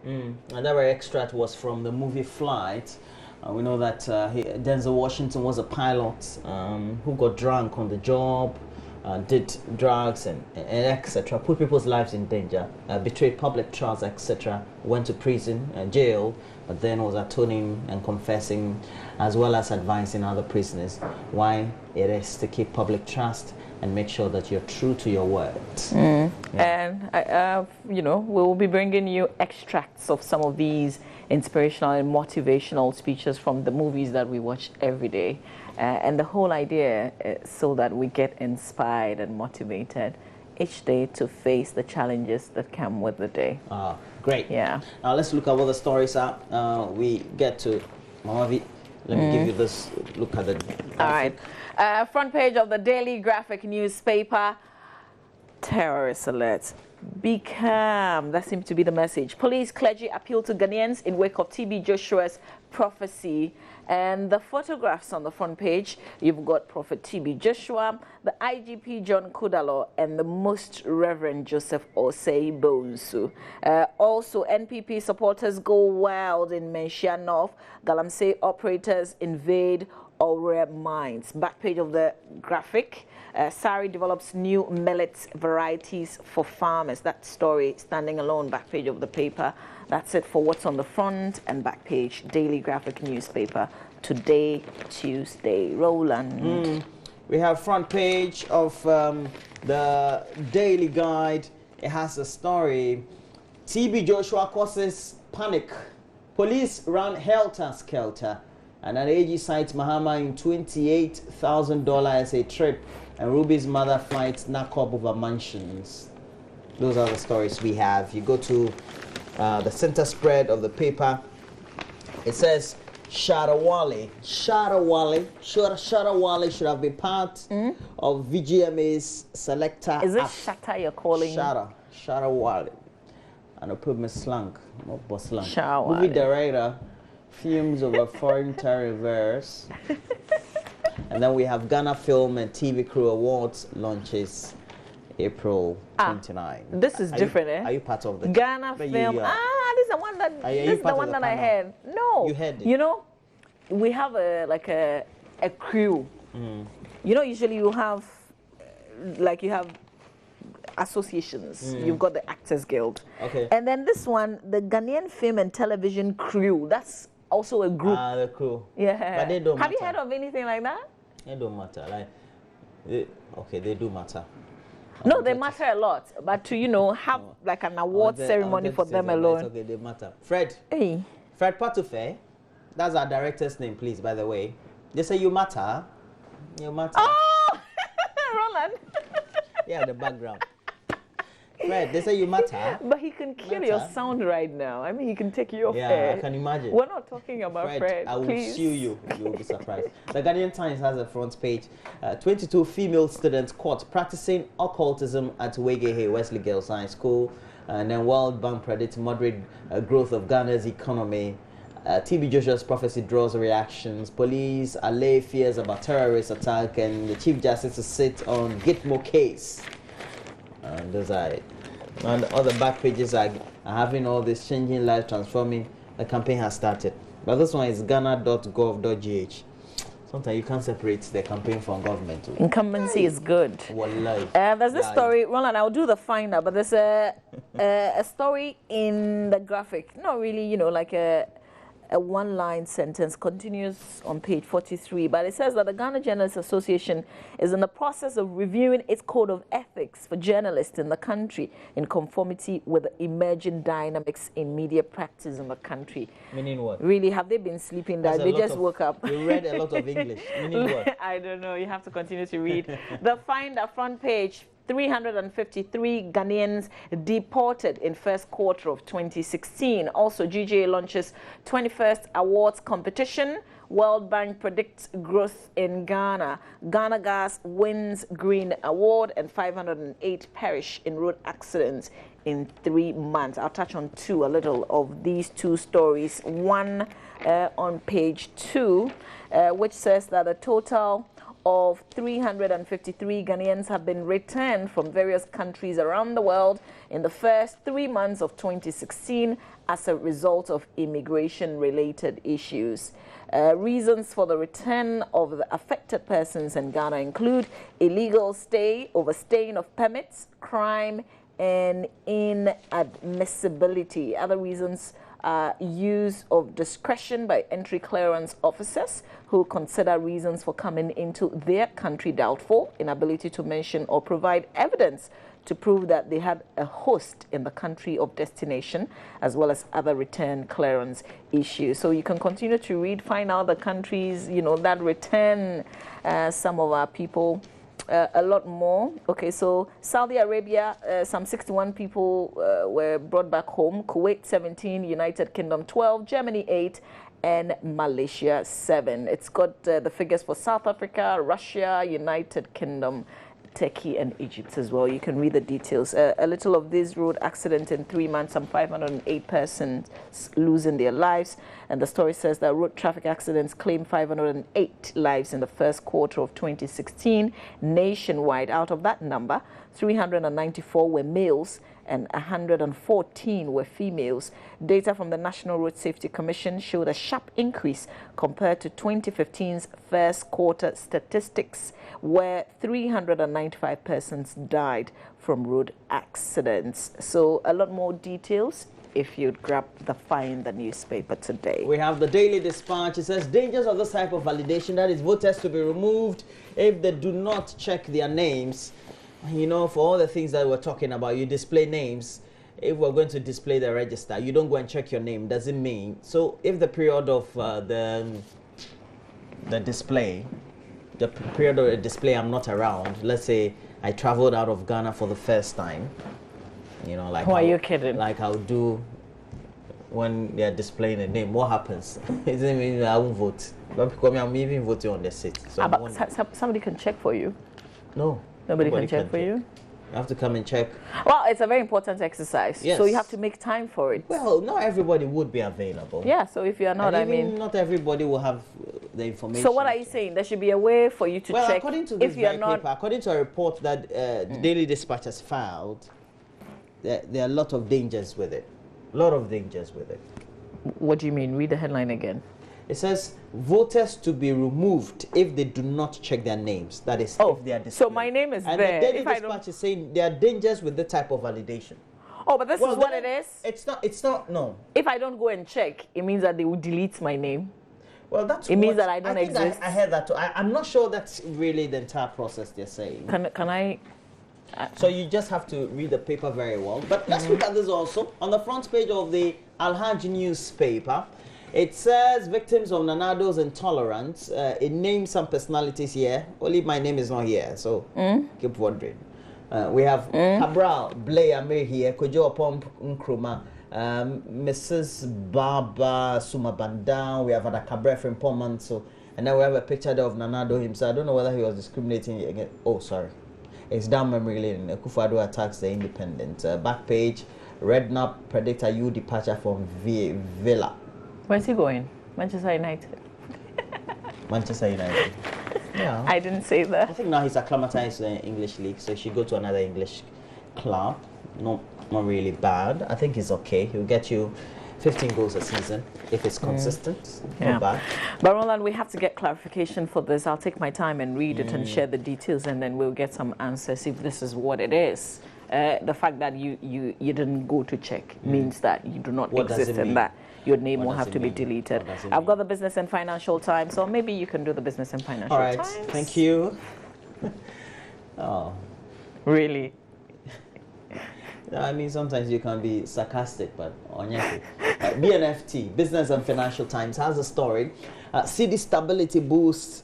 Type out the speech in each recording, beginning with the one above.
And that very extract was from the movie Flight. We know that Denzel Washington was a pilot who got drunk on the job, did drugs and etc., put people's lives in danger, betrayed public trust, etc., went to prison, jail, but then was atoning and confessing, as well as advising other prisoners why it is to keep public trust and make sure that you're true to your words. Yeah. And, you know, we will be bringing you extracts of some of these inspirational and motivational speeches from the movies that we watch every day. And the whole idea is so that we get inspired and motivated each day to face the challenges that come with the day. Great. Yeah. Now let's look at what the stories are. We get to Mamavi. Let me give you this look at the graphic. All right. Front page of the Daily Graphic newspaper. Terrorist alert. Be calm. That seems to be the message. Police, clergy appeal to Ghanaians in wake of TB Joshua's prophecy. And the photographs on the front page, you've got Prophet TB Joshua, the IGP John Kudalo, and the Most Reverend Joseph Osei Bonsu. Also, NPP supporters go wild in Menchia North. Galamsey operators invade Ore mines. Back page of the graphic. Sari develops new millet varieties for farmers. That story standing alone, back page of the paper. That's it for what's on the front and back page. Daily Graphic newspaper. Today, Tuesday. Roland. We have front page of the Daily Guide. It has a story. TB Joshua causes panic. Police run helter-skelter. And an AG cites Mahama in $28,000 as a trip. And Ruby's mother fights Nakob over mansions. Those are the stories we have. You go to the center spread of the paper. It says Sharawali should have been part of VGMA's selector. Is it Shatta you're calling? Sharawali. And I put my slang, not boss slang. Sharawali. Movie director, films over foreign terrorists. And then we have Ghana Film and TV Crew Awards launches April 29. This is different, Are you part of the Ghana Film? This is the one that this is the one that I had. No, you had it. You know, we have a crew. You know, usually you have you have associations. You've got the Actors Guild. Okay. And then this one, the Ghanaian Film and Television Crew. That's also a group. The crew. Yeah. But they don't Have matter. you heard of anything like that? They don't matter. They do matter. No, they matter a lot. But to, you know, have like an award ceremony for them alone. Okay, they matter. Fred. Hey. Fred Patufe. That's our director's name, please, by the way. They say you matter. You matter. Oh! Roland. Yeah, the background. Fred, they say you matter. But he can kill your sound right now. I mean, he can take you off air. air. I can imagine. We're not talking about Fred. I will please. sue you. You will be surprised. The Ghanaian Times has a front page. 22 female students caught practicing occultism at Wegehe Wesley Girls High School. And then World Bank predicts moderate growth of Ghana's economy. TB Joshua's prophecy draws reactions. Police allay fears about terrorist attack. And the Chief Justice to sit on Gitmo case. And those are it. And the other back pages are having all this changing life, transforming. The campaign has started. But this one is ghana.gov.gh. Sometimes you can't separate the campaign from government. Incumbency is good. There's this story, Roland, I'll do the finder, but there's a story in the graphic. Not really, you know, like a one-line sentence, continues on page 43, but it says that the Ghana Journalists Association is in the process of reviewing its code of ethics for journalists in the country in conformity with the emerging dynamics in media practice in the country. Meaning what? Really, have they been sleeping that they just woke up? You read a lot of English. Meaning what? I don't know. You have to continue to read. The finder front page. 353 Ghanaians deported in first quarter of 2016. Also, GJA launches 21st awards competition. World Bank predicts growth in Ghana. Ghana Gas wins Green Award, and 508 perish in road accidents in 3 months. I'll touch on a little of these two stories. One on page 2, which says that a total of 353 Ghanaians have been returned from various countries around the world in the first 3 months of 2016 as a result of immigration-related issues. Reasons for the return of the affected persons in Ghana include illegal stay, overstaying of permits, crime, and inadmissibility. Other reasons are use of discretion by entry clearance officers who consider reasons for coming into their country doubtful, inability to mention or provide evidence to prove that they had a host in the country of destination, as well as other return clearance issues. So you can continue to read, find out the countries, that return some of our people. A lot more. Okay, so Saudi Arabia, some 61 people were brought back home. Kuwait 17, United Kingdom 12, Germany 8, and Malaysia 7. It's got the figures for South Africa, Russia, United Kingdom, Turkey, and Egypt as well. You can read the details. A little of this road accident in 3 months, some 508 persons losing their lives. And the story says that road traffic accidents claim 508 lives in the first quarter of 2016 nationwide. Out of that number, 394 were males and 114 were females. Data from the National Road Safety Commission showed a sharp increase compared to 2015's first quarter statistics, where 395 persons died from road accidents. So a lot more details if you'd grab the Find the newspaper today. We have the Daily Dispatch. It says dangers of this type of validation, that is voters to be removed if they do not check their names. For all the things that we're talking about, you display names. If we're going to display the register, you don't go and check your name. Doesn't mean. So if the period of the display, I'm not around. Let's say I traveled out of Ghana for the first time. Like who are you kidding? Like I'll do when they're displaying a name. What happens? It doesn't mean I won't vote. But because I'm even voting on the seat. So somebody can check for you. No. Nobody can check for you? You have to come and check. Well, it's a very important exercise. Yes. So you have to make time for it. Well, not everybody would be available. Yeah, so if you're not, not everybody will have the information. So what are you saying? There should be a way for you to check. According to this paper, according to a report that the Daily Dispatch has filed, there are a lot of dangers with it. What do you mean? Read the headline again. It says voters to be removed if they do not check their names. That is, if they are displayed. So my name is and there. And the Daily Dispatch is saying there are dangers with the type of validation. Oh, but this is what it is? It's not, no. If I don't go and check, it means that they will delete my name. Well, that's it means that I don't exist. I heard that too. I'm not sure that's really the entire process they're saying. Can I? So you just have to read the paper very well. But let's look at this also. On the front page of the Al-Hajj newspaper, it says victims of Nanado's intolerance. It names some personalities here. Only my name is not here, so keep wondering. We have Cabral, Blair May here, Kojo Pomp Nkrumah, Mrs. Baba Sumabandan. We have Ada Cabral from Pomanso, and then we have a picture there of Nanado himself. I don't know whether he was discriminating against. Oh, sorry. It's down memory lane. Akufo-Addo attacks the Independent. Back page, Redknapp predict a U departure from Villa. Where's he going? Manchester United. Manchester United. Yeah. I didn't say that. I think now he's acclimatized to the English league, so he should go to another English club. Not really bad. I think he's okay. He'll get you 15 goals a season if it's consistent. Not bad. But Roland, we have to get clarification for this. I'll take my time and read it and share the details, and then we'll get some answers if this is what it is. The fact that you didn't go to check means that you do not exist in that. Your name will have to be deleted. I've got the Business and Financial Times, so maybe you can do the Business and Financial Times. All right, thank you. Oh. Really? I mean, sometimes you can be sarcastic, but onyeki. BNFT, Business and Financial Times, has a story. City stability boosts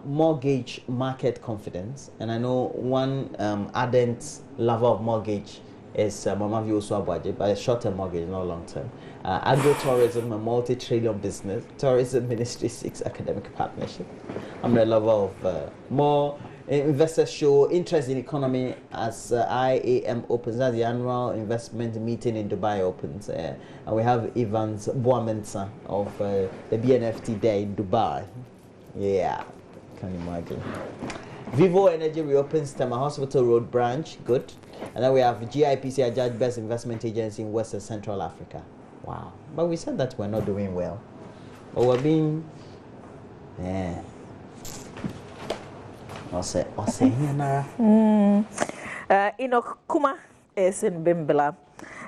mortgage market confidence. And I know one ardent lover of mortgage is Mama Vioso Abwaje, but a short-term mortgage, not long-term. Agro-tourism, a multi-trillion business. Tourism Ministry seeks academic partnership. I'm a lover of more. Investors show interest in economy as IAM opens. That's the annual investment meeting in Dubai opens. And we have Evans Boamensa of the BNFT there in Dubai. Yeah. can imagine. Vivo Energy reopens Tema Hospital Road branch. Good. And then we have GIPC adjudged best investment agency in West and Central Africa. Wow. But we said that we're not doing well. But we're being... Yeah. I'll say here, Nara. Enoch Kuma is in Bimbala.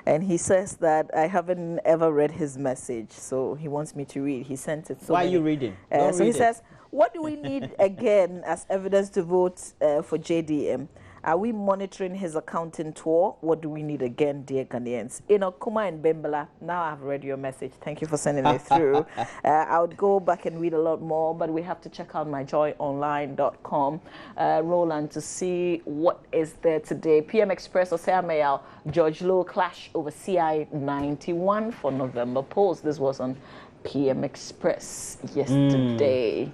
And he says that I haven't ever read his message, so he wants me to read. He sent it. Why are you reading? So he says, what do we need again as evidence to vote for JDM? Are we monitoring his accounting tour? What do we need again, dear Ghanaians? Kuma and Bembala, now I've read your message. Thank you for sending it through. I would go back and read a lot more, but we have to check out myjoyonline.com, Roland, to see what is there today. PM Express or Samuel, George Lowe clash over CI 91 for November polls. This was on PM Express yesterday.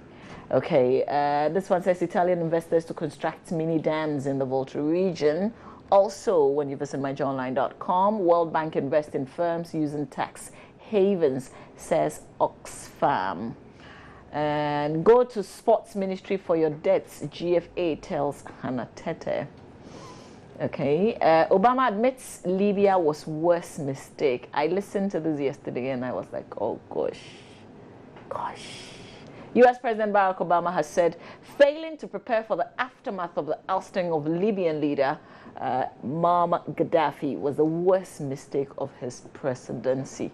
Okay, this one says Italian investors to construct mini dams in the Volta region. Also, when you visit myjoyonline.com, World Bank invest in firms using tax havens, says Oxfam. And go to Sports Ministry for your debts, GFA tells Hannah Tete. Okay, Obama admits Libya was worst mistake. I listened to this yesterday and I was like, oh gosh. U.S. President Barack Obama has said failing to prepare for the aftermath of the ousting of Libyan leader Muammar Gaddafi was the worst mistake of his presidency.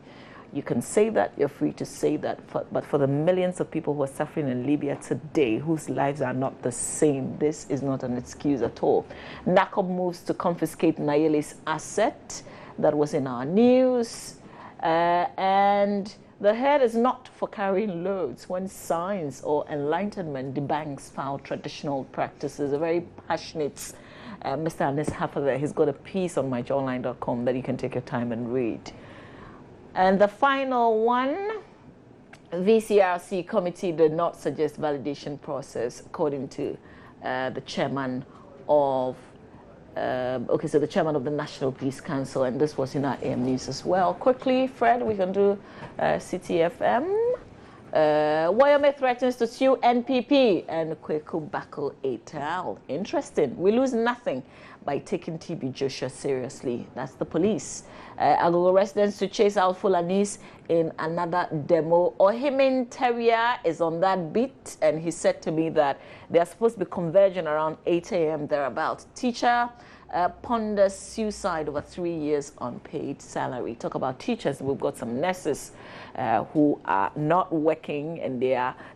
You can say that, you're free to say that, but for the millions of people who are suffering in Libya today, whose lives are not the same, this is not an excuse at all. NACOB moves to confiscate Nayeli's asset. That was in our news. And the head is not for carrying loads when science or enlightenment debunks foul traditional practices. A very passionate Mr. Anis Hafa there. He's got a piece on myjoyonline.com that you can take your time and read. And the final one, VCRC committee did not suggest validation process according to the chairman of the chairman of the National Police Council, and this was in our AM News as well. Quickly, Fred, we can do CTFM. Wyoming threatens to sue NPP and Kweku Bako et al. Interesting. We lose nothing by taking TB Joshua seriously. That's the police. Agogo residents to chase out Fulanis in another demo. Ohimin Terrier is on that beat, and he said to me that they are supposed to be converging around 8 a.m. thereabouts. Teacher ponders suicide over 3 years on paid salary. Talk about teachers. We've got some nurses who are not working, and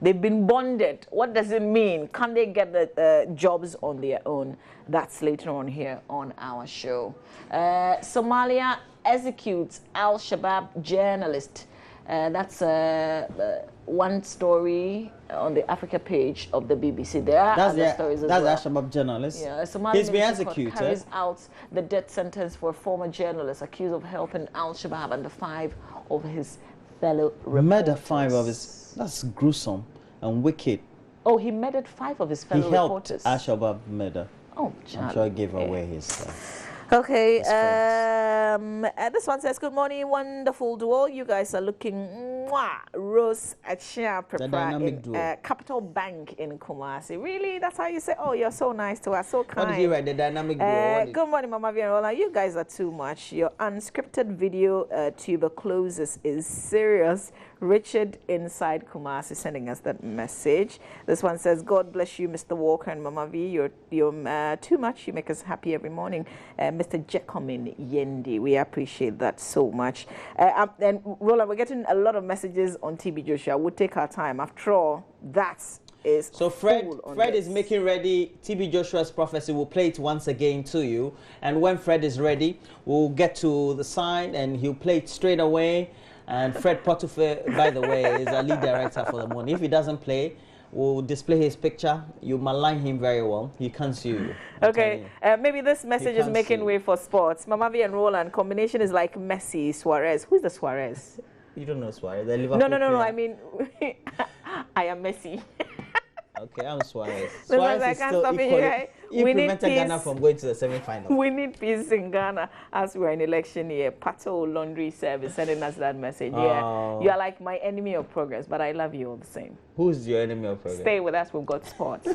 they've been bonded. What does it mean? Can they get the jobs on their own? That's later on here on our show. Somalia executes Al-Shabaab journalist. That's one story on the Africa page of the BBC. There are other stories as well. That's Al-Shabaab journalist. Yeah, Somali He's been executed. Carries out the death sentence for a former journalist accused of helping Al-Shabaab and 5 of his fellow reporters. Murder 5 of his. That's gruesome and wicked. Oh, he murdered 5 of his fellow reporters. He helped Al-Shabaab murder. Oh, I'm sure he gave away his. Okay, this one says, good morning, wonderful duo. You guys are looking mwah, Rose Achia Prepara in Capital Bank in Kumasi. Really? That's how you say? Oh, you're so nice to us, so kind. What did you write? The dynamic duo? Good morning, Mama Vianola. You guys are too much. Your unscripted video tuberculosis is serious. Richard inside Kumasi sending us that message. This one says, God bless you, Mr. Walker and Mama V. You're too much. You make us happy every morning. Mr. Jekomin Yendi, we appreciate that so much. And Roland, we're getting a lot of messages on TB Joshua. We'll take our time. After all, so Fred is making ready. TB Joshua's prophecy. We'll play it once again to you. And when Fred is ready, we'll get to the sign and he'll play it straight away. And Fred Potufe, by the way, is our lead director for the morning. If he doesn't play, we'll display his picture. You malign him very well. He can't sue you. Okay, maybe this message is making way for sports. Mama V and Roland, combination is like Messi, Suarez. Who's the Suarez? You don't know Suarez. The Liverpool No. player. I mean, I am Messi. Okay, I'm Suarez. Listen, Suarez I is can't still stop you, equally. right? He We need prevented Ghana peace. from going to the semi-final. We need peace in Ghana as we're in election year. Pato Laundry Service sending us that message. Yeah, you are like my enemy of progress, but I love you all the same. Who's your enemy of progress? Stay with us. We've got sports.